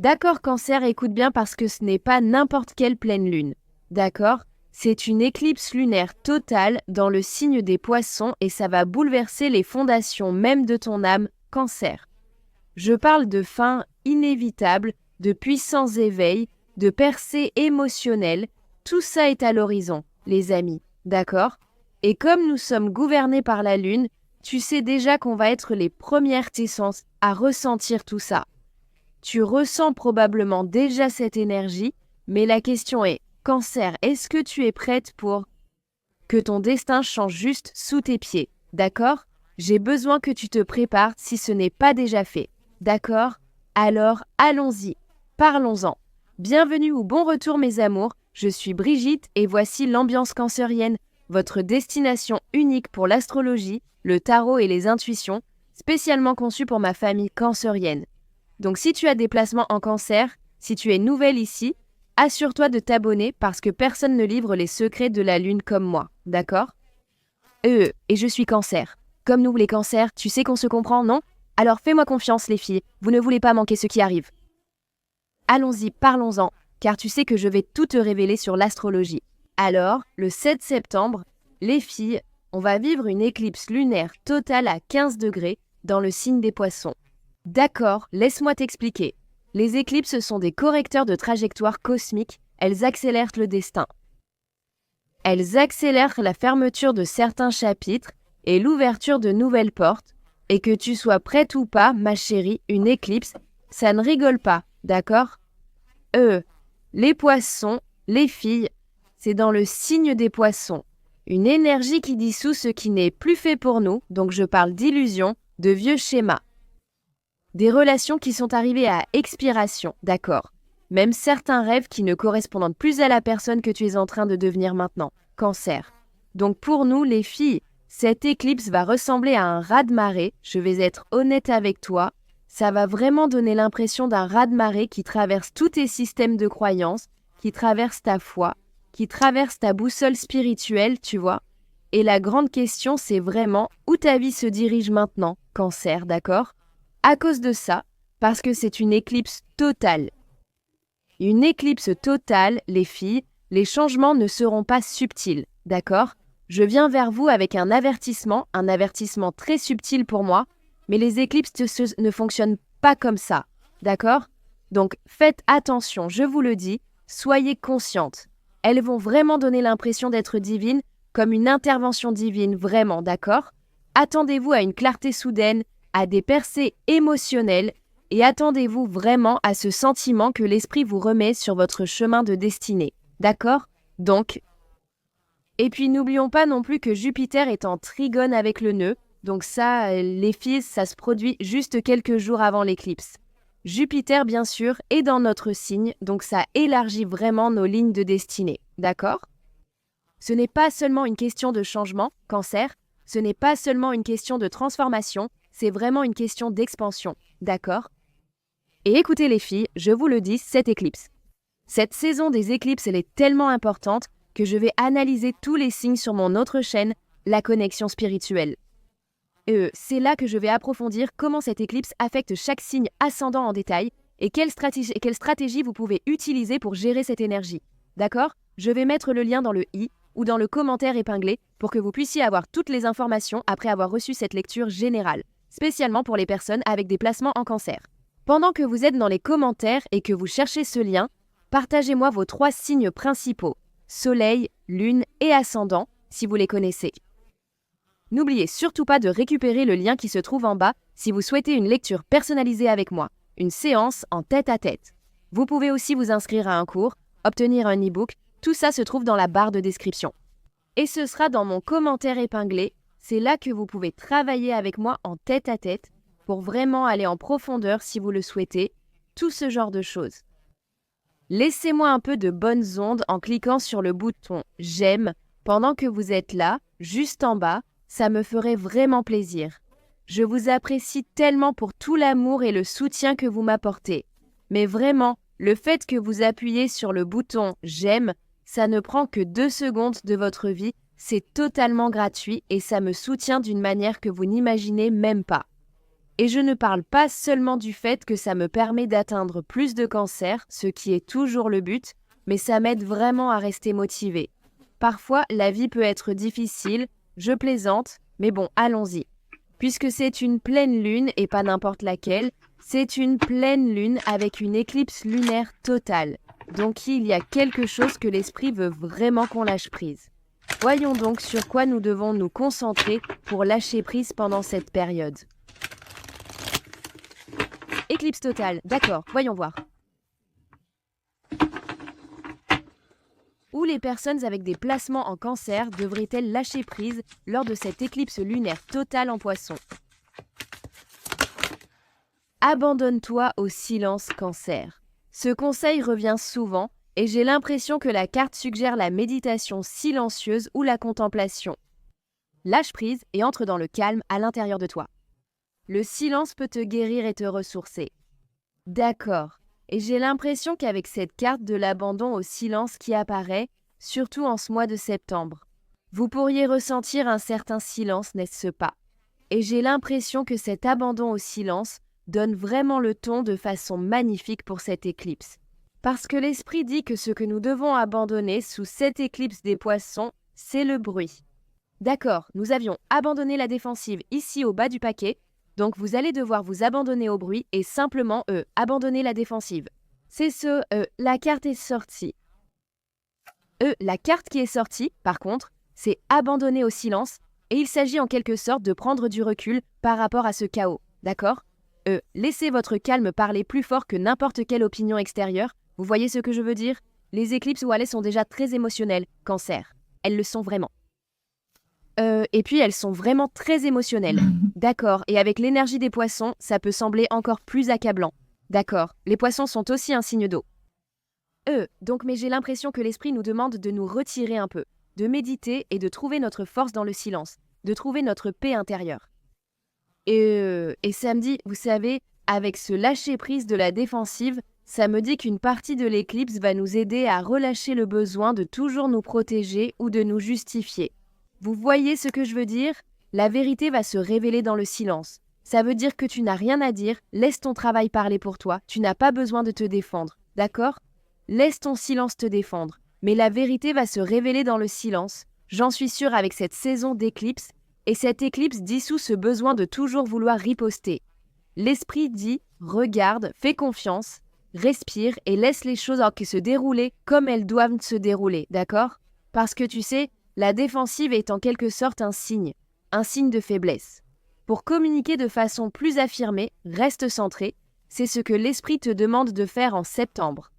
D'accord, Cancer, écoute bien parce que ce n'est pas n'importe quelle pleine lune. D'accord? C'est une éclipse lunaire totale dans le signe des Poissons et ça va bouleverser les fondations même de ton âme, Cancer. Je parle de fin inévitable, de puissants éveils, de percées émotionnelles. Tout ça est à l'horizon, les amis. D'accord? Et comme nous sommes gouvernés par la lune, tu sais déjà qu'on va être les premières essences à ressentir tout ça. Tu ressens probablement déjà cette énergie, mais la question est, Cancer, est-ce que tu es prête pour que ton destin change juste sous tes pieds? D'accord? J'ai besoin que tu te prépares si ce n'est pas déjà fait. D'accord? Alors, allons-y. Parlons-en. Bienvenue ou bon retour mes amours, je suis Brigitte et voici l'ambiance cancérienne, votre destination unique pour l'astrologie, le tarot et les intuitions, spécialement conçue pour ma famille cancérienne. Donc si tu as des placements en Cancer, si tu es nouvelle ici, assure-toi de t'abonner parce que personne ne livre les secrets de la lune comme moi, d'accord? Et je suis Cancer. Comme nous les cancers, tu sais qu'on se comprend, non? Alors fais-moi confiance les filles, vous ne voulez pas manquer ce qui arrive. Allons-y, parlons-en, car tu sais que je vais tout te révéler sur l'astrologie. Alors, le 7 septembre, les filles, on va vivre une éclipse lunaire totale à 15 degrés dans le signe des Poissons. D'accord, laisse-moi t'expliquer. Les éclipses sont des correcteurs de trajectoire cosmique, elles accélèrent le destin. Elles accélèrent la fermeture de certains chapitres et l'ouverture de nouvelles portes, et que tu sois prête ou pas, ma chérie, une éclipse, ça ne rigole pas, d'accord? Les Poissons, les filles, c'est dans le signe des Poissons. Une énergie qui dissout ce qui n'est plus fait pour nous, donc je parle d'illusions, de vieux schémas. Des relations qui sont arrivées à expiration, d'accord. Même certains rêves qui ne correspondent plus à la personne que tu es en train de devenir maintenant, Cancer. Donc pour nous, les filles, cette éclipse va ressembler à un raz-de-marée, je vais être honnête avec toi. Ça va vraiment donner l'impression d'un raz-de-marée qui traverse tous tes systèmes de croyances, qui traverse ta foi, qui traverse ta boussole spirituelle, tu vois. Et la grande question, c'est vraiment où ta vie se dirige maintenant, Cancer, d'accord? À cause de ça, parce que c'est une éclipse totale. Une éclipse totale, les filles, les changements ne seront pas subtils, d'accord? Je viens vers vous avec un avertissement très subtil pour moi, mais les éclipses ne fonctionnent pas comme ça, d'accord? Donc faites attention, je vous le dis, soyez conscientes. Elles vont vraiment donner l'impression d'être divines, comme une intervention divine, vraiment, d'accord? Attendez-vous à une clarté soudaine, à des percées émotionnelles et attendez-vous vraiment à ce sentiment que l'esprit vous remet sur votre chemin de destinée. D'accord? Donc, et puis n'oublions pas non plus que Jupiter est en trigone avec le nœud, donc ça, les filles, ça se produit juste quelques jours avant l'éclipse. Jupiter, bien sûr, est dans notre signe, donc ça élargit vraiment nos lignes de destinée. D'accord? Ce n'est pas seulement une question de changement, Cancer, ce n'est pas seulement une question de transformation, c'est vraiment une question d'expansion, d'accord? Et écoutez les filles, je vous le dis, cette éclipse. Cette saison des éclipses, elle est tellement importante que je vais analyser tous les signes sur mon autre chaîne, la connexion spirituelle. C'est là que je vais approfondir comment cette éclipse affecte chaque signe ascendant en détail et quelle stratégie vous pouvez utiliser pour gérer cette énergie. D'accord? Je vais mettre le lien dans le i ou dans le commentaire épinglé pour que vous puissiez avoir toutes les informations après avoir reçu cette lecture générale, spécialement pour les personnes avec des placements en Cancer. Pendant que vous êtes dans les commentaires et que vous cherchez ce lien, partagez-moi vos 3 signes principaux, Soleil, Lune et Ascendant, si vous les connaissez. N'oubliez surtout pas de récupérer le lien qui se trouve en bas si vous souhaitez une lecture personnalisée avec moi, une séance en tête-à-tête. Vous pouvez aussi vous inscrire à un cours, obtenir un e-book, tout ça se trouve dans la barre de description. Et ce sera dans mon commentaire épinglé, c'est là que vous pouvez travailler avec moi en tête-à-tête pour vraiment aller en profondeur si vous le souhaitez, tout ce genre de choses. Laissez-moi un peu de bonnes ondes en cliquant sur le bouton « J'aime » pendant que vous êtes là, juste en bas, ça me ferait vraiment plaisir. Je vous apprécie tellement pour tout l'amour et le soutien que vous m'apportez. Mais vraiment, le fait que vous appuyez sur le bouton « J'aime », ça ne prend que 2 secondes de votre vie, c'est totalement gratuit et ça me soutient d'une manière que vous n'imaginez même pas. Et je ne parle pas seulement du fait que ça me permet d'atteindre plus de cancers, ce qui est toujours le but, mais ça m'aide vraiment à rester motivée. Parfois, la vie peut être difficile, je plaisante, mais bon, allons-y. Puisque c'est une pleine lune et pas n'importe laquelle, c'est une pleine lune avec une éclipse lunaire totale. Donc il y a quelque chose que l'esprit veut vraiment qu'on lâche prise. Voyons donc sur quoi nous devons nous concentrer pour lâcher prise pendant cette période. Éclipse totale, d'accord, voyons voir. Où les personnes avec des placements en cancer devraient-elles lâcher prise lors de cette éclipse lunaire totale en Poisson? Abandonne-toi au silence cancer. Ce conseil revient souvent et j'ai l'impression que la carte suggère la méditation silencieuse ou la contemplation. Lâche prise et entre dans le calme à l'intérieur de toi. Le silence peut te guérir et te ressourcer. D'accord. Et j'ai l'impression qu'avec cette carte de l'abandon au silence qui apparaît, surtout en ce mois de septembre, vous pourriez ressentir un certain silence, n'est-ce pas? Et j'ai l'impression que cet abandon au silence donne vraiment le ton de façon magnifique pour cette éclipse. Parce que l'esprit dit que ce que nous devons abandonner sous cette éclipse des Poissons, c'est le bruit. D'accord, nous avions abandonné la défensive ici au bas du paquet, donc vous allez devoir vous abandonner au bruit et simplement abandonner la défensive. C'est la carte est sortie. La carte qui est sortie, par contre, c'est abandonner au silence et il s'agit en quelque sorte de prendre du recul par rapport à ce chaos, d'accord? Laissez votre calme parler plus fort que n'importe quelle opinion extérieure. Vous voyez ce que je veux dire? Les éclipses ou sont déjà très émotionnelles, cancer. Elles le sont vraiment. Et puis elles sont vraiment très émotionnelles. D'accord, et avec l'énergie des Poissons, ça peut sembler encore plus accablant. D'accord, les Poissons sont aussi un signe d'eau. Donc mais j'ai l'impression que l'esprit nous demande de nous retirer un peu, de méditer et de trouver notre force dans le silence, de trouver notre paix intérieure. Et samedi, vous savez, avec ce lâcher-prise de la défensive, ça me dit qu'une partie de l'éclipse va nous aider à relâcher le besoin de toujours nous protéger ou de nous justifier. Vous voyez ce que je veux dire? La vérité va se révéler dans le silence. Ça veut dire que tu n'as rien à dire, laisse ton travail parler pour toi, tu n'as pas besoin de te défendre, d'accord? Laisse ton silence te défendre, mais la vérité va se révéler dans le silence, j'en suis sûre avec cette saison d'éclipse, et cette éclipse dissout ce besoin de toujours vouloir riposter. L'esprit dit, regarde, fais confiance, respire et laisse les choses se dérouler comme elles doivent se dérouler, d'accord? Parce que tu sais, la défensive est en quelque sorte un signe de faiblesse. Pour communiquer de façon plus affirmée, reste centré, c'est ce que l'esprit te demande de faire en septembre.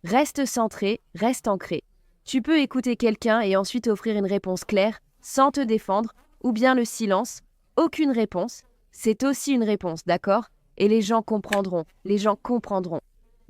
Reste centré, reste ancré. Tu peux écouter quelqu'un et ensuite offrir une réponse claire, sans te défendre, ou bien le silence, aucune réponse, c'est aussi une réponse, d'accord? Et les gens comprendront,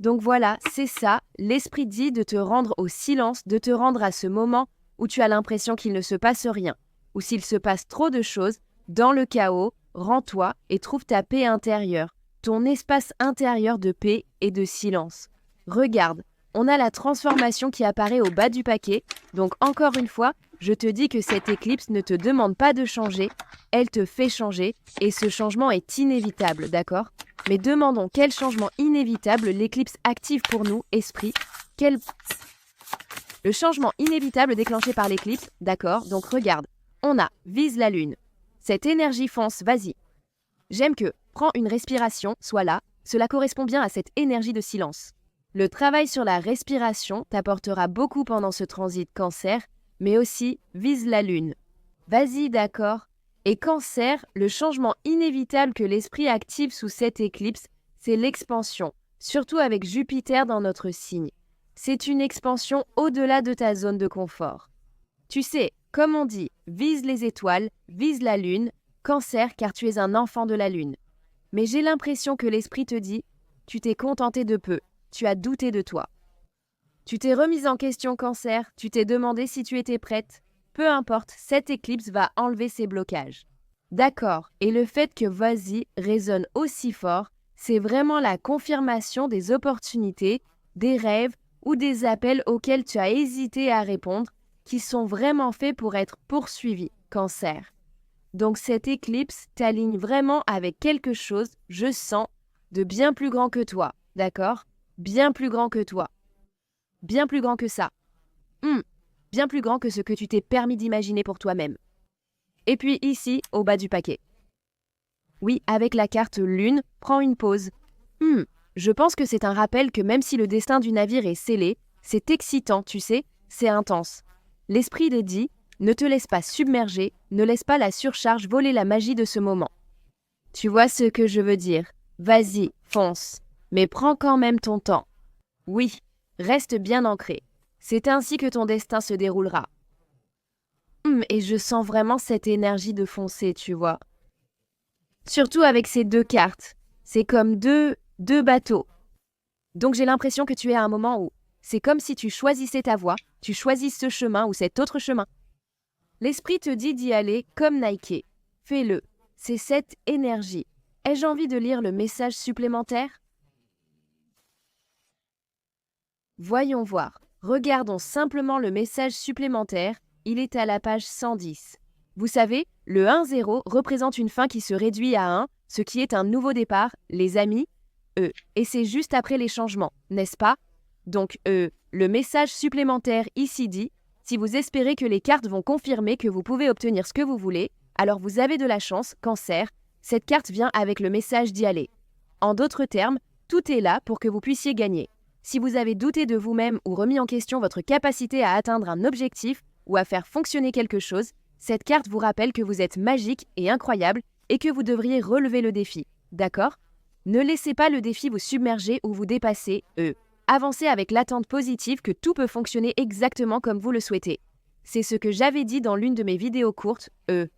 Donc voilà, c'est ça, l'esprit dit de te rendre au silence, de te rendre à ce moment où tu as l'impression qu'il ne se passe rien, ou s'il se passe trop de choses, dans le chaos, rends-toi et trouve ta paix intérieure, ton espace intérieur de paix et de silence. Regarde, on a la transformation qui apparaît au bas du paquet, donc encore une fois, je te dis que cette éclipse ne te demande pas de changer, elle te fait changer, et ce changement est inévitable, d'accord? Mais demandons quel changement inévitable l'éclipse active pour nous, esprit, Le changement inévitable déclenché par l'éclipse, d'accord, donc regarde, on a vise la lune. Cette énergie fonce, vas-y. J'aime que, prends une respiration, sois là, cela correspond bien à cette énergie de silence. Le travail sur la respiration t'apportera beaucoup pendant ce transit cancer, mais aussi vise la lune. Vas-y, d'accord. Et cancer, le changement inévitable que l'esprit active sous cette éclipse, c'est l'expansion, surtout avec Jupiter dans notre signe. C'est une expansion au-delà de ta zone de confort. Tu sais, comme on dit, vise les étoiles, vise la lune, cancer car tu es un enfant de la lune. Mais j'ai l'impression que l'esprit te dit, tu t'es contenté de peu, tu as douté de toi. Tu t'es remise en question cancer, tu t'es demandé si tu étais prête. Peu importe, cette éclipse va enlever ces blocages. D'accord, et le fait que vas-y résonne aussi fort, c'est vraiment la confirmation des opportunités, des rêves ou des appels auxquels tu as hésité à répondre, qui sont vraiment faits pour être poursuivis, cancer. Donc cette éclipse t'aligne vraiment avec quelque chose, je sens, de bien plus grand que toi, d'accord? Bien plus grand que toi. Bien plus grand que ça. Bien plus grand que ce que tu t'es permis d'imaginer pour toi-même. Et puis ici, au bas du paquet. Oui, avec la carte Lune, prends une pause. Je pense que c'est un rappel que même si le destin du navire est scellé, c'est excitant, tu sais, c'est intense. L'esprit te dit, ne te laisse pas submerger, ne laisse pas la surcharge voler la magie de ce moment. Tu vois ce que je veux dire? Vas-y, fonce. Mais prends quand même ton temps. Oui, reste bien ancré. C'est ainsi que ton destin se déroulera. Et je sens vraiment cette énergie de foncer, tu vois. Surtout avec ces deux cartes. C'est comme deux bateaux. Donc j'ai l'impression que tu es à un moment où c'est comme si tu choisissais ta voie, tu choisis ce chemin ou cet autre chemin. L'esprit te dit d'y aller comme Nike. Fais-le. C'est cette énergie. Ai-je envie de lire le message supplémentaire? Voyons voir. Regardons simplement le message supplémentaire. Il est à la page 110. Vous savez, le 1-0 représente une fin qui se réduit à 1, ce qui est un nouveau départ, les amis, et c'est juste après les changements, n'est-ce pas? Donc, le message supplémentaire ici dit, si vous espérez que les cartes vont confirmer que vous pouvez obtenir ce que vous voulez, alors vous avez de la chance, Cancer, cette carte vient avec le message d'y aller. En d'autres termes, tout est là pour que vous puissiez gagner. Si vous avez douté de vous-même ou remis en question votre capacité à atteindre un objectif ou à faire fonctionner quelque chose, cette carte vous rappelle que vous êtes magique et incroyable et que vous devriez relever le défi. D'accord? Ne laissez pas le défi vous submerger ou vous dépasser, Avancez avec l'attente positive que tout peut fonctionner exactement comme vous le souhaitez. C'est ce que j'avais dit dans l'une de mes vidéos courtes,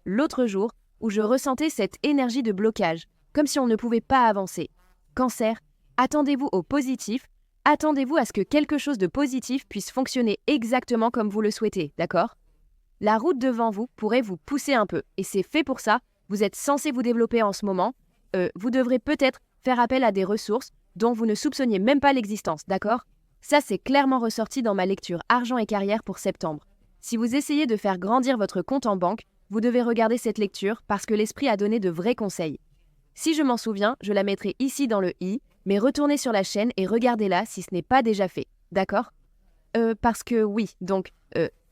l'autre jour, où je ressentais cette énergie de blocage, comme si on ne pouvait pas avancer. Cancer, attendez-vous au positif, attendez-vous à ce que quelque chose de positif puisse fonctionner exactement comme vous le souhaitez, d'accord? La route devant vous pourrait vous pousser un peu, et c'est fait pour ça, vous êtes censé vous développer en ce moment, vous devrez peut-être faire appel à des ressources dont vous ne soupçonniez même pas l'existence, d'accord? Ça, c'est clairement ressorti dans ma lecture Argent et carrière pour septembre. Si vous essayez de faire grandir votre compte en banque, vous devez regarder cette lecture parce que l'esprit a donné de vrais conseils. Si je m'en souviens, je la mettrai ici dans le i, mais retournez sur la chaîne et regardez-la si ce n'est pas déjà fait, d'accord? Parce que oui, donc,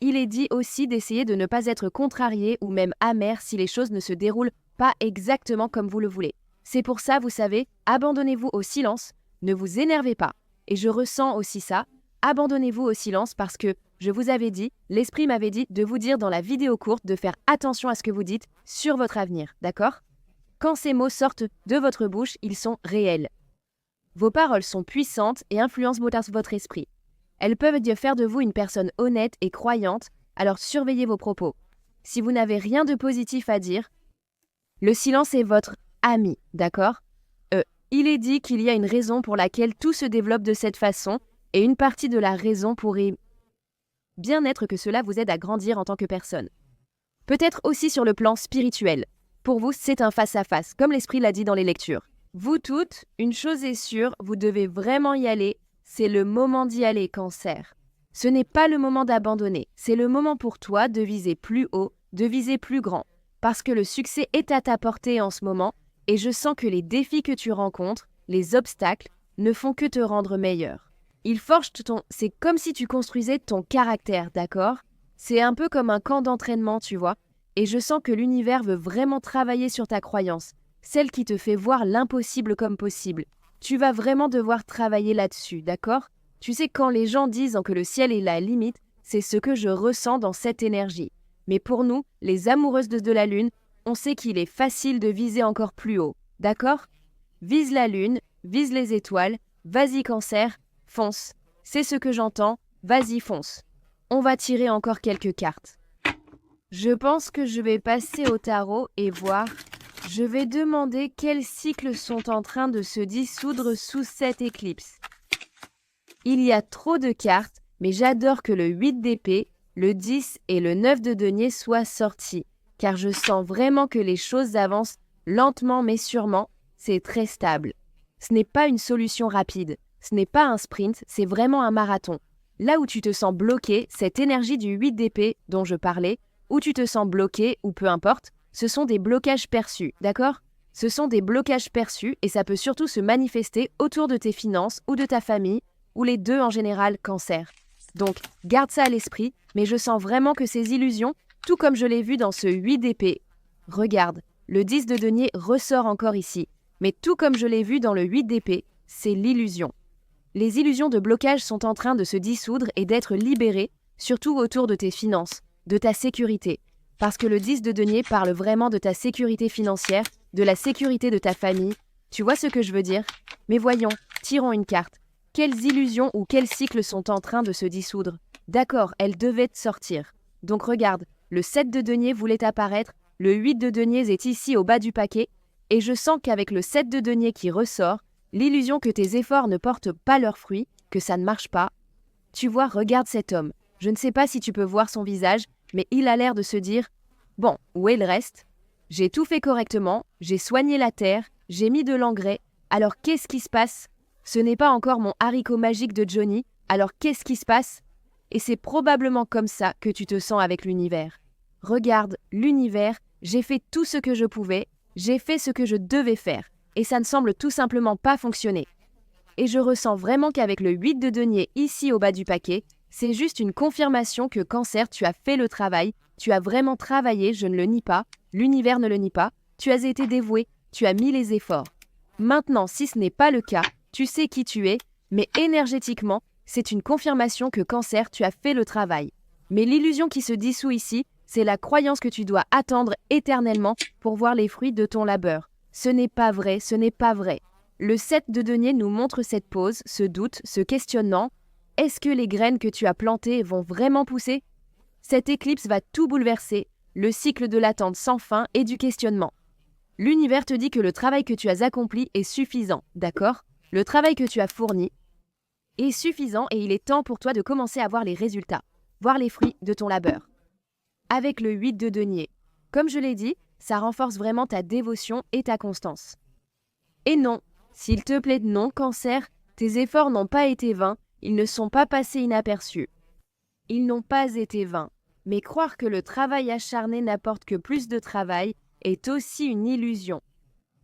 il est dit aussi d'essayer de ne pas être contrarié ou même amer si les choses ne se déroulent pas exactement comme vous le voulez. C'est pour ça, vous savez, abandonnez-vous au silence, ne vous énervez pas. Et je ressens aussi ça, abandonnez-vous au silence parce que, je vous avais dit, l'esprit m'avait dit de vous dire dans la vidéo courte de faire attention à ce que vous dites sur votre avenir, d'accord? Quand ces mots sortent de votre bouche, ils sont réels. Vos paroles sont puissantes et influencent votre esprit. Elles peuvent faire de vous une personne honnête et croyante, alors surveillez vos propos. Si vous n'avez rien de positif à dire, le silence est votre ami, d'accord? Il est dit qu'il y a une raison pour laquelle tout se développe de cette façon, et une partie de la raison pourrait bien être que cela vous aide à grandir en tant que personne. Peut-être aussi sur le plan spirituel. Pour vous, c'est un face-à-face, comme l'esprit l'a dit dans les lectures. Vous toutes, une chose est sûre, vous devez vraiment y aller, c'est le moment d'y aller, Cancer. Ce n'est pas le moment d'abandonner, c'est le moment pour toi de viser plus haut, de viser plus grand, parce que le succès est à ta portée en ce moment, et je sens que les défis que tu rencontres, les obstacles, ne font que te rendre meilleur. Ils forgent c'est comme si tu construisais ton caractère, d'accord? C'est un peu comme un camp d'entraînement, tu vois, et je sens que l'univers veut vraiment travailler sur ta croyance, celle qui te fait voir l'impossible comme possible. Tu vas vraiment devoir travailler là-dessus, d'accord? Tu sais, quand les gens disent que le ciel est la limite, c'est ce que je ressens dans cette énergie. Mais pour nous, les amoureuses de la Lune, on sait qu'il est facile de viser encore plus haut, d'accord? Vise la Lune, vise les étoiles, vas-y Cancer, fonce. C'est ce que j'entends, vas-y fonce. On va tirer encore quelques cartes. Je pense que je vais passer au tarot et voir. Je vais demander quels cycles sont en train de se dissoudre sous cette éclipse. Il y a trop de cartes, mais j'adore que le 8 d'épée, le 10 et le 9 de denier soient sortis, car je sens vraiment que les choses avancent lentement mais sûrement, c'est très stable. Ce n'est pas une solution rapide, ce n'est pas un sprint, c'est vraiment un marathon. Là où tu te sens bloqué, cette énergie du 8 d'épée dont je parlais, où tu te sens bloqué ou peu importe, ce sont des blocages perçus, d'accord? Ce sont des blocages perçus et ça peut surtout se manifester autour de tes finances ou de ta famille, ou les deux en général, Cancer. Donc, garde ça à l'esprit, mais je sens vraiment que ces illusions, tout comme je l'ai vu dans ce 8 d'épée, regarde, le 10 de denier ressort encore ici, mais tout comme je l'ai vu dans le 8 d'épée, c'est l'illusion. Les illusions de blocage sont en train de se dissoudre et d'être libérées, surtout autour de tes finances, de ta sécurité, parce que le 10 de denier parle vraiment de ta sécurité financière, de la sécurité de ta famille. Tu vois ce que je veux dire? Mais voyons, tirons une carte. Quelles illusions ou quels cycles sont en train de se dissoudre? D'accord, elles devaient sortir. Donc regarde, le 7 de denier voulait apparaître, le 8 de denier est ici au bas du paquet, et je sens qu'avec le 7 de denier qui ressort, l'illusion que tes efforts ne portent pas leurs fruits, que ça ne marche pas. Tu vois, regarde cet homme. Je ne sais pas si tu peux voir son visage, mais il a l'air de se dire « Bon, où est le reste? J'ai tout fait correctement, j'ai soigné la terre, j'ai mis de l'engrais, alors qu'est-ce qui se passe? Ce n'est pas encore mon haricot magique de Johnny, alors qu'est-ce qui se passe? » Et c'est probablement comme ça que tu te sens avec l'univers. Regarde, l'univers, j'ai fait tout ce que je pouvais, j'ai fait ce que je devais faire, et ça ne semble tout simplement pas fonctionner. Et je ressens vraiment qu'avec le 8 de denier ici au bas du paquet, c'est juste une confirmation que Cancer, tu as fait le travail, tu as vraiment travaillé, je ne le nie pas, l'univers ne le nie pas, tu as été dévoué, tu as mis les efforts. Maintenant, si ce n'est pas le cas, tu sais qui tu es, mais énergétiquement, c'est une confirmation que Cancer, tu as fait le travail. Mais l'illusion qui se dissout ici, c'est la croyance que tu dois attendre éternellement pour voir les fruits de ton labeur. Ce n'est pas vrai, ce n'est pas vrai. Le 7 de denier nous montre cette pause, ce doute, ce questionnement. Est-ce que les graines que tu as plantées vont vraiment pousser? Cette éclipse va tout bouleverser, le cycle de l'attente sans fin et du questionnement. L'univers te dit que le travail que tu as accompli est suffisant, d'accord? Le travail que tu as fourni est suffisant et il est temps pour toi de commencer à voir les résultats, voir les fruits de ton labeur. Avec le 8 de denier, comme je l'ai dit, ça renforce vraiment ta dévotion et ta constance. Et non, s'il te plaît, non, Cancer, tes efforts n'ont pas été vains, ils ne sont pas passés inaperçus. Ils n'ont pas été vains, mais croire que le travail acharné n'apporte que plus de travail est aussi une illusion.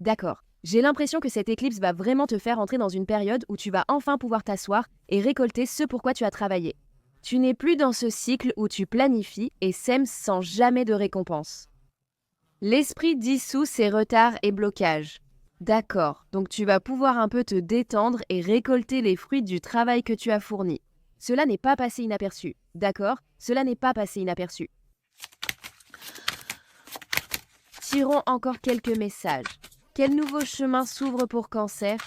D'accord, j'ai l'impression que cette éclipse va vraiment te faire entrer dans une période où tu vas enfin pouvoir t'asseoir et récolter ce pourquoi tu as travaillé. Tu n'es plus dans ce cycle où tu planifies et sèmes sans jamais de récompense. L'esprit dissout ses retards et blocages. D'accord, donc tu vas pouvoir un peu te détendre et récolter les fruits du travail que tu as fourni. Cela n'est pas passé inaperçu, d'accord? Cela n'est pas passé inaperçu. Tirons encore quelques messages. Quel nouveau chemin s'ouvre pour Cancer?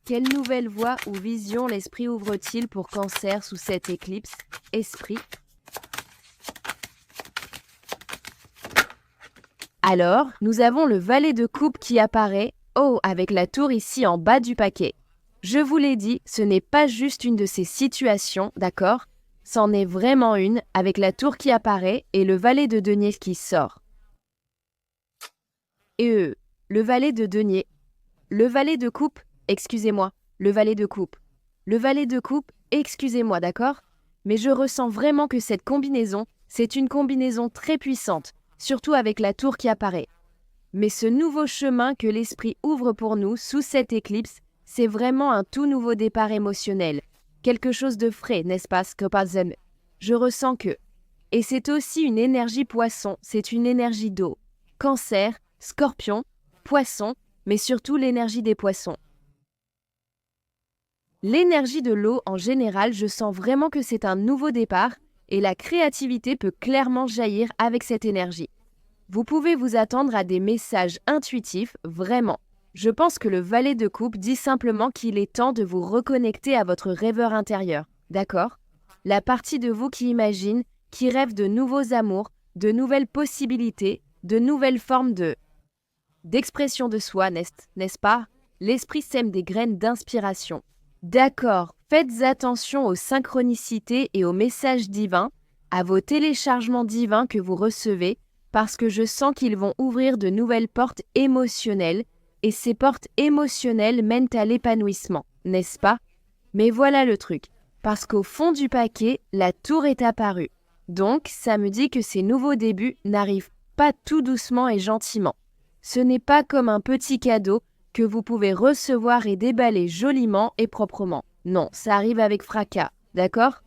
Quelle nouvelle voie ou vision l'esprit ouvre-t-il pour Cancer sous cette éclipse? Esprit. Alors, nous avons le valet de coupe qui apparaît, avec la tour ici en bas du paquet. Je vous l'ai dit, ce n'est pas juste une de ces situations, d'accord? C'en est vraiment une, avec la tour qui apparaît et le valet de denier qui sort. Et le valet de denier. Le valet de coupe, excusez-moi, le valet de coupe. Le valet de coupe, excusez-moi, d'accord? Mais je ressens vraiment que cette combinaison, c'est une combinaison très puissante, surtout avec la tour qui apparaît. Mais ce nouveau chemin que l'esprit ouvre pour nous sous cette éclipse, c'est vraiment un tout nouveau départ émotionnel. Quelque chose de frais, n'est-ce pas, Scopazen? Je ressens que. Et c'est aussi une énergie poisson, c'est une énergie d'eau. Cancer, Scorpion, Poisson, mais surtout l'énergie des poissons. L'énergie de l'eau en général, je sens vraiment que c'est un nouveau départ et la créativité peut clairement jaillir avec cette énergie. Vous pouvez vous attendre à des messages intuitifs, vraiment. Je pense que le valet de coupe dit simplement qu'il est temps de vous reconnecter à votre rêveur intérieur, d'accord? La partie de vous qui imagine, qui rêve de nouveaux amours, de nouvelles possibilités, de nouvelles formes d'expression de soi, n'est-ce pas? L'esprit sème des graines d'inspiration. D'accord, faites attention aux synchronicités et aux messages divins, à vos téléchargements divins que vous recevez, parce que je sens qu'ils vont ouvrir de nouvelles portes émotionnelles, et ces portes émotionnelles mènent à l'épanouissement, n'est-ce pas? Mais voilà le truc, parce qu'au fond du paquet, la tour est apparue. Donc, ça me dit que ces nouveaux débuts n'arrivent pas tout doucement et gentiment. Ce n'est pas comme un petit cadeau que vous pouvez recevoir et déballer joliment et proprement. Non, ça arrive avec fracas, d'accord?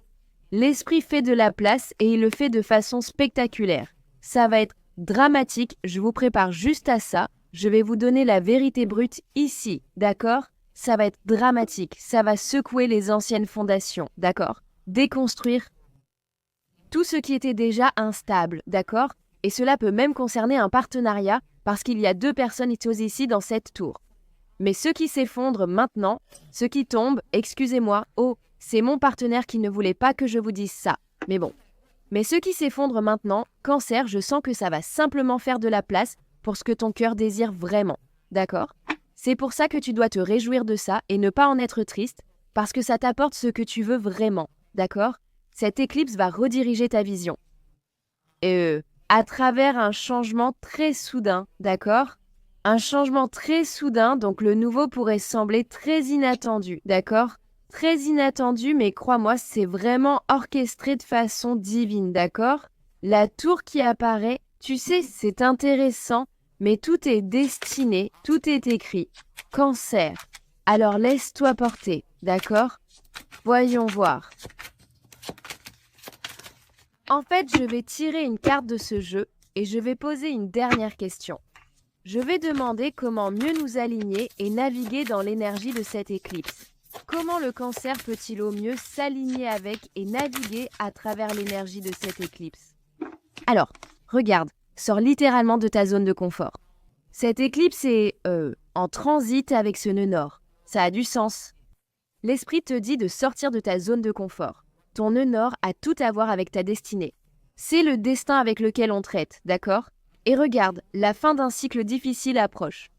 L'esprit fait de la place et il le fait de façon spectaculaire. Ça va être dramatique, je vous prépare juste à ça. Je vais vous donner la vérité brute ici, d'accord? Ça va être dramatique, ça va secouer les anciennes fondations, d'accord? Déconstruire tout ce qui était déjà instable, d'accord? Et cela peut même concerner un partenariat parce qu'il y a 2 personnes ici dans cette tour. Mais ceux qui s'effondrent maintenant, ceux qui tombent, excusez-moi, oh, c'est mon partenaire qui ne voulait pas que je vous dise ça. Mais bon. Mais ceux qui s'effondrent maintenant, Cancer, je sens que ça va simplement faire de la place pour ce que ton cœur désire vraiment. D'accord? C'est pour ça que tu dois te réjouir de ça et ne pas en être triste, parce que ça t'apporte ce que tu veux vraiment. D'accord? Cette éclipse va rediriger ta vision. À travers un changement très soudain, d'accord? Un changement très soudain, donc le nouveau pourrait sembler très inattendu, d'accord? Très inattendu, mais crois-moi, c'est vraiment orchestré de façon divine, d'accord? La tour qui apparaît, tu sais, c'est intéressant, mais tout est destiné, tout est écrit. Cancer. Alors laisse-toi porter, d'accord? Voyons voir. En fait, je vais tirer une carte de ce jeu et je vais poser une dernière question. Je vais demander comment mieux nous aligner et naviguer dans l'énergie de cette éclipse. Comment le Cancer peut-il au mieux s'aligner avec et naviguer à travers l'énergie de cette éclipse? Alors, regarde, sors littéralement de ta zone de confort. Cette éclipse est en transit avec ce nœud nord. Ça a du sens. L'esprit te dit de sortir de ta zone de confort. Ton nœud nord a tout à voir avec ta destinée. C'est le destin avec lequel on traite, d'accord? Et regarde, la fin d'un cycle difficile approche.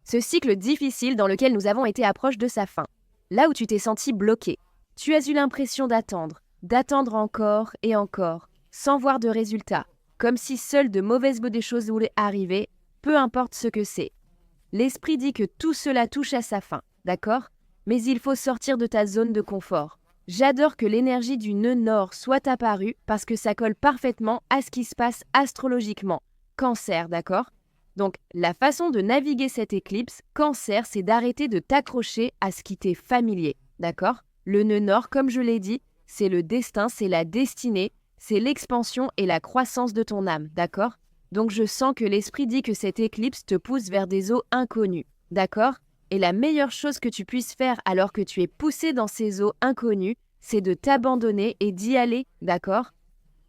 Ce cycle difficile dans lequel nous avons été approche de sa fin. Là où tu t'es senti bloqué. Tu as eu l'impression d'attendre encore et encore, sans voir de résultat, comme si seules de mauvaises des choses voulaient arriver, peu importe ce que c'est. L'esprit dit que tout cela touche à sa fin, d'accord? Mais il faut sortir de ta zone de confort. J'adore que l'énergie du nœud nord soit apparue parce que ça colle parfaitement à ce qui se passe astrologiquement. Cancer, d'accord? Donc, la façon de naviguer cette éclipse, Cancer, c'est d'arrêter de t'accrocher à ce qui t'est familier, d'accord? Le nœud nord, comme je l'ai dit, c'est le destin, c'est la destinée, c'est l'expansion et la croissance de ton âme, d'accord? Donc, je sens que l'esprit dit que cette éclipse te pousse vers des eaux inconnues, d'accord? Et la meilleure chose que tu puisses faire alors que tu es poussé dans ces eaux inconnues, c'est de t'abandonner et d'y aller, d'accord?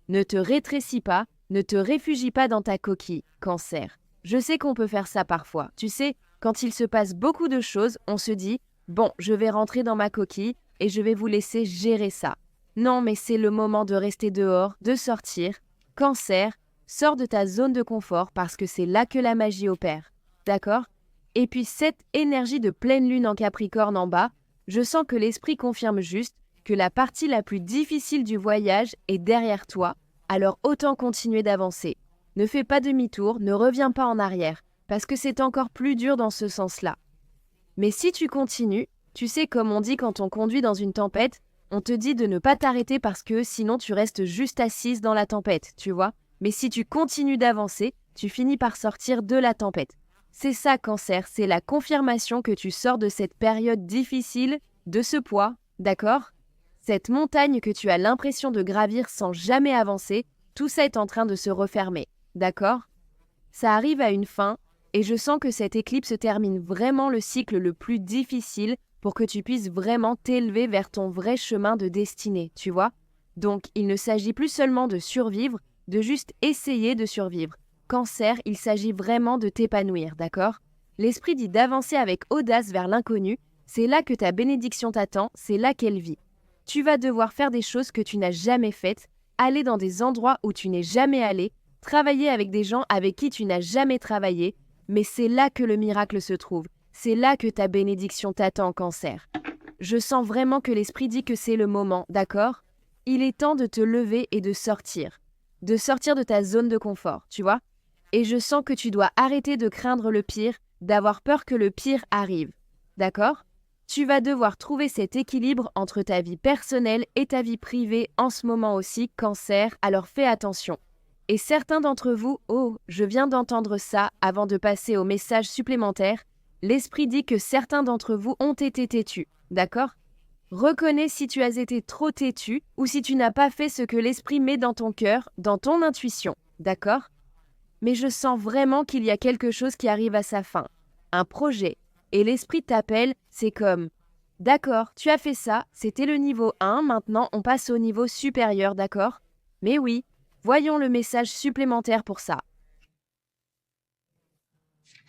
Ne te rétrécis pas, ne te réfugie pas dans ta coquille, Cancer. Je sais qu'on peut faire ça parfois. Tu sais, quand il se passe beaucoup de choses, on se dit « Bon, je vais rentrer dans ma coquille et je vais vous laisser gérer ça. » Non, mais c'est le moment de rester dehors, de sortir. Cancer, sors de ta zone de confort parce que c'est là que la magie opère. D'accord? Et puis cette énergie de pleine lune en Capricorne en bas, je sens que l'esprit confirme juste que la partie la plus difficile du voyage est derrière toi, alors autant continuer d'avancer. Ne fais pas demi-tour, ne reviens pas en arrière, parce que c'est encore plus dur dans ce sens-là. Mais si tu continues, tu sais comme on dit quand on conduit dans une tempête, on te dit de ne pas t'arrêter parce que sinon tu restes juste assise dans la tempête, tu vois. Mais si tu continues d'avancer, tu finis par sortir de la tempête. C'est ça, Cancer, c'est la confirmation que tu sors de cette période difficile, de ce poids, d'accord? Cette montagne que tu as l'impression de gravir sans jamais avancer, tout ça est en train de se refermer, d'accord? Ça arrive à une fin, et je sens que cette éclipse termine vraiment le cycle le plus difficile pour que tu puisses vraiment t'élever vers ton vrai chemin de destinée, tu vois? Donc, il ne s'agit plus seulement de survivre, de juste essayer de survivre. Cancer, il s'agit vraiment de t'épanouir, d'accord? L'esprit dit d'avancer avec audace vers l'inconnu, c'est là que ta bénédiction t'attend, c'est là qu'elle vit. Tu vas devoir faire des choses que tu n'as jamais faites, aller dans des endroits où tu n'es jamais allé, travailler avec des gens avec qui tu n'as jamais travaillé, mais c'est là que le miracle se trouve, c'est là que ta bénédiction t'attend, Cancer. Je sens vraiment que l'esprit dit que c'est le moment, d'accord? Il est temps de te lever et de sortir de ta zone de confort, tu vois? Et je sens que tu dois arrêter de craindre le pire, d'avoir peur que le pire arrive. D'accord? Tu vas devoir trouver cet équilibre entre ta vie personnelle et ta vie privée en ce moment aussi, Cancer, alors fais attention. Et certains d'entre vous, oh, je viens d'entendre ça avant de passer au message supplémentaire, l'esprit dit que certains d'entre vous ont été têtus, d'accord ? Reconnais si tu as été trop têtu ou si tu n'as pas fait ce que l'esprit met dans ton cœur, dans ton intuition, d'accord ? Mais je sens vraiment qu'il y a quelque chose qui arrive à sa fin, un projet, et l'esprit t'appelle, c'est comme « D'accord, tu as fait ça, c'était le niveau 1, maintenant on passe au niveau supérieur, d'accord ? Mais oui, voyons le message supplémentaire pour ça. »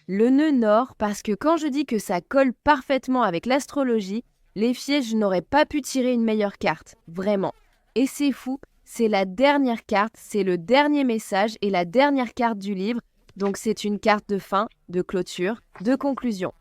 Le nœud nord, parce que quand je dis que ça colle parfaitement avec l'astrologie, les fièges n'auraient pas pu tirer une meilleure carte, vraiment. Et c'est fou, c'est la dernière carte, c'est le dernier message et la dernière carte du livre, donc c'est une carte de fin, de clôture, de conclusion.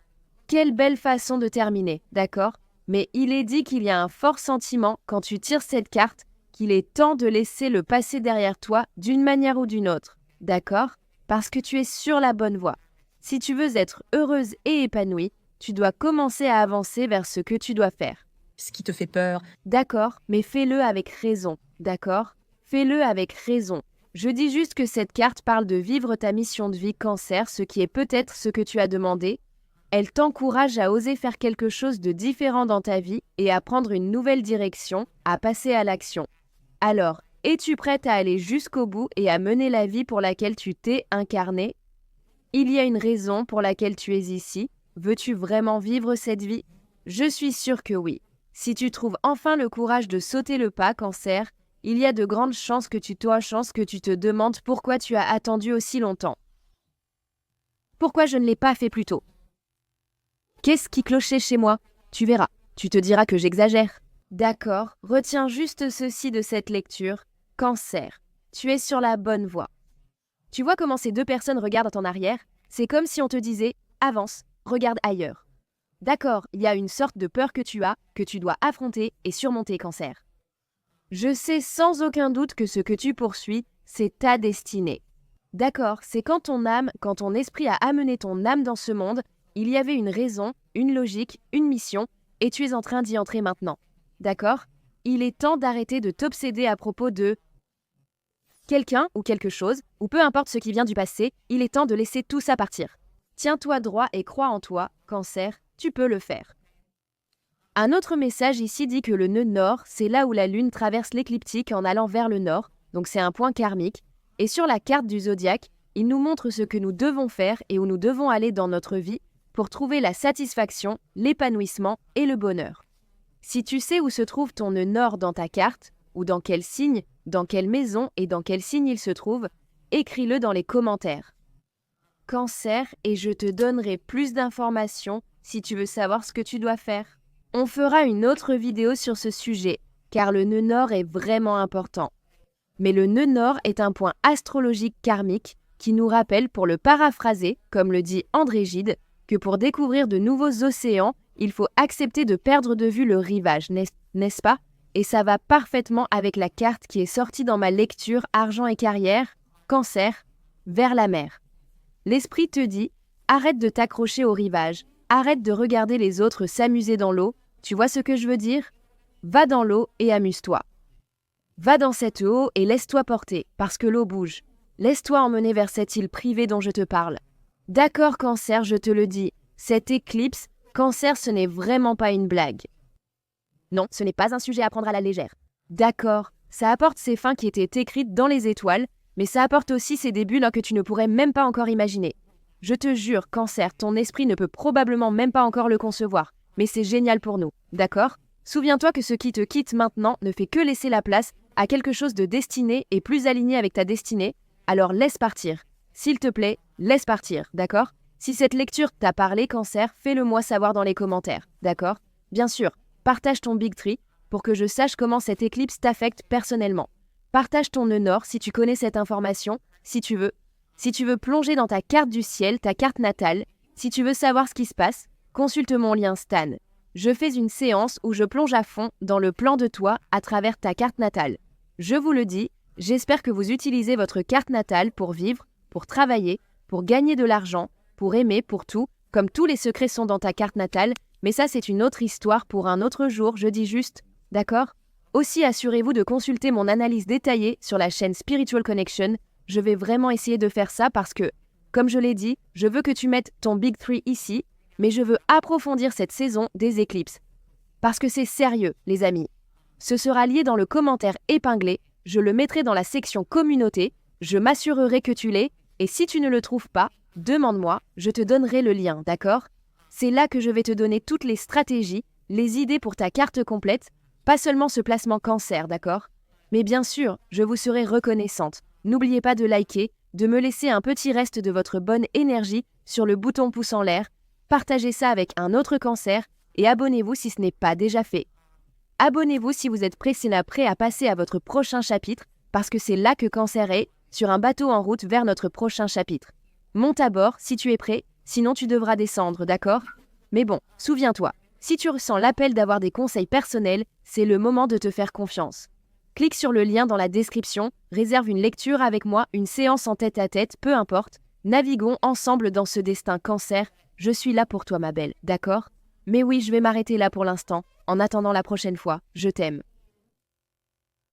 Quelle belle façon de terminer, d'accord ? Mais il est dit qu'il y a un fort sentiment quand tu tires cette carte, qu'il est temps de laisser le passé derrière toi d'une manière ou d'une autre, d'accord ? Parce que tu es sur la bonne voie. Si tu veux être heureuse et épanouie, tu dois commencer à avancer vers ce que tu dois faire. Ce qui te fait peur. D'accord, mais fais-le avec raison, d'accord ? Fais-le avec raison. Je dis juste que cette carte parle de vivre ta mission de vie Cancer, ce qui est peut-être ce que tu as demandé. Elle t'encourage à oser faire quelque chose de différent dans ta vie et à prendre une nouvelle direction, à passer à l'action. Alors, es-tu prête à aller jusqu'au bout et à mener la vie pour laquelle tu t'es incarné ? Il y a une raison pour laquelle tu es ici. Veux-tu vraiment vivre cette vie ? Je suis sûre que oui. Si tu trouves enfin le courage de sauter le pas, Cancer, il y a de grandes chances que tu te demandes pourquoi tu as attendu aussi longtemps. Pourquoi je ne l'ai pas fait plus tôt ? Qu'est-ce qui clochait chez moi ? Tu verras, tu te diras que j'exagère. D'accord, retiens juste ceci de cette lecture. Cancer, tu es sur la bonne voie. Tu vois comment ces deux personnes regardent en arrière ? C'est comme si on te disait « avance, regarde ailleurs ». D'accord, il y a une sorte de peur que tu as, que tu dois affronter et surmonter, Cancer. Je sais sans aucun doute que ce que tu poursuis, c'est ta destinée. D'accord, c'est quand ton esprit a amené ton âme dans ce monde, il y avait une raison, une logique, une mission, et tu es en train d'y entrer maintenant. D'accord ? Il est temps d'arrêter de t'obséder à propos de quelqu'un ou quelque chose, ou peu importe ce qui vient du passé, il est temps de laisser tout ça partir. Tiens-toi droit et crois en toi, Cancer, tu peux le faire. Un autre message ici dit que le nœud nord, c'est là où la lune traverse l'écliptique en allant vers le nord, donc c'est un point karmique, et sur la carte du zodiaque, il nous montre ce que nous devons faire et où nous devons aller dans notre vie pour trouver la satisfaction, l'épanouissement et le bonheur. Si tu sais où se trouve ton nœud nord dans ta carte, ou dans quel signe, dans quelle maison et dans quel signe il se trouve, écris-le dans les commentaires. Cancer, et je te donnerai plus d'informations si tu veux savoir ce que tu dois faire. On fera une autre vidéo sur ce sujet, car le nœud nord est vraiment important. Mais le nœud nord est un point astrologique karmique qui nous rappelle, pour le paraphraser, comme le dit André Gide, que pour découvrir de nouveaux océans, il faut accepter de perdre de vue le rivage, n'est-ce pas ? Et ça va parfaitement avec la carte qui est sortie dans ma lecture Argent et carrière, Cancer, vers la mer. L'esprit te dit, arrête de t'accrocher au rivage, arrête de regarder les autres s'amuser dans l'eau, tu vois ce que je veux dire ? Va dans l'eau et amuse-toi. Va dans cette eau et laisse-toi porter, parce que l'eau bouge. Laisse-toi emmener vers cette île privée dont je te parle. D'accord, Cancer, je te le dis, cette éclipse, Cancer, ce n'est vraiment pas une blague. Non, ce n'est pas un sujet à prendre à la légère. D'accord, ça apporte ces fins qui étaient écrites dans les étoiles, mais ça apporte aussi ces débuts là que tu ne pourrais même pas encore imaginer. Je te jure, Cancer, ton esprit ne peut probablement même pas encore le concevoir, mais c'est génial pour nous, d'accord ? Souviens-toi que ce qui te quitte maintenant ne fait que laisser la place à quelque chose de destiné et plus aligné avec ta destinée, alors laisse partir. S'il te plaît, laisse partir, d'accord ? Si cette lecture t'a parlé, Cancer, fais-le moi savoir dans les commentaires, d'accord ? Bien sûr, partage ton Big Tree pour que je sache comment cette éclipse t'affecte personnellement. Partage ton nœud nord si tu connais cette information, si tu veux. Si tu veux plonger dans ta carte du ciel, ta carte natale, si tu veux savoir ce qui se passe, consulte mon lien Stan. Je fais une séance où je plonge à fond dans le plan de toi à travers ta carte natale. Je vous le dis, j'espère que vous utilisez votre carte natale pour vivre, pour travailler, pour gagner de l'argent, pour aimer, pour tout, comme tous les secrets sont dans ta carte natale, mais ça c'est une autre histoire pour un autre jour, je dis juste, d'accord ? Aussi assurez-vous de consulter mon analyse détaillée sur la chaîne Spiritual Connection. je vais vraiment essayer de faire ça parce que, comme je l'ai dit, je veux que tu mettes ton Big 3 ici, mais je veux approfondir cette saison des éclipses. Parce que c'est sérieux, les amis. Ce sera lié dans le commentaire épinglé, je le mettrai dans la section communauté, je m'assurerai que tu l'aies, et si tu ne le trouves pas, demande-moi, je te donnerai le lien, d'accord? C'est là que je vais te donner toutes les stratégies, les idées pour ta carte complète, pas seulement ce placement cancer, d'accord? Mais bien sûr, je vous serai reconnaissante. N'oubliez pas de liker, de me laisser un petit reste de votre bonne énergie sur le bouton pouce en l'air, partagez ça avec un autre cancer et abonnez-vous si ce n'est pas déjà fait. Abonnez-vous si vous êtes pressé à passer à votre prochain chapitre, parce que c'est là que Cancer est, sur un bateau en route vers notre prochain chapitre. Monte à bord si tu es prêt, sinon tu devras descendre, d'accord? Mais bon, souviens-toi, si tu ressens l'appel d'avoir des conseils personnels, c'est le moment de te faire confiance. Clique sur le lien dans la description, réserve une lecture avec moi, une séance en tête-à-tête, peu importe. Naviguons ensemble dans ce destin Cancer, je suis là pour toi ma belle, d'accord? Mais oui, je vais m'arrêter là pour l'instant. En attendant la prochaine fois, je t'aime.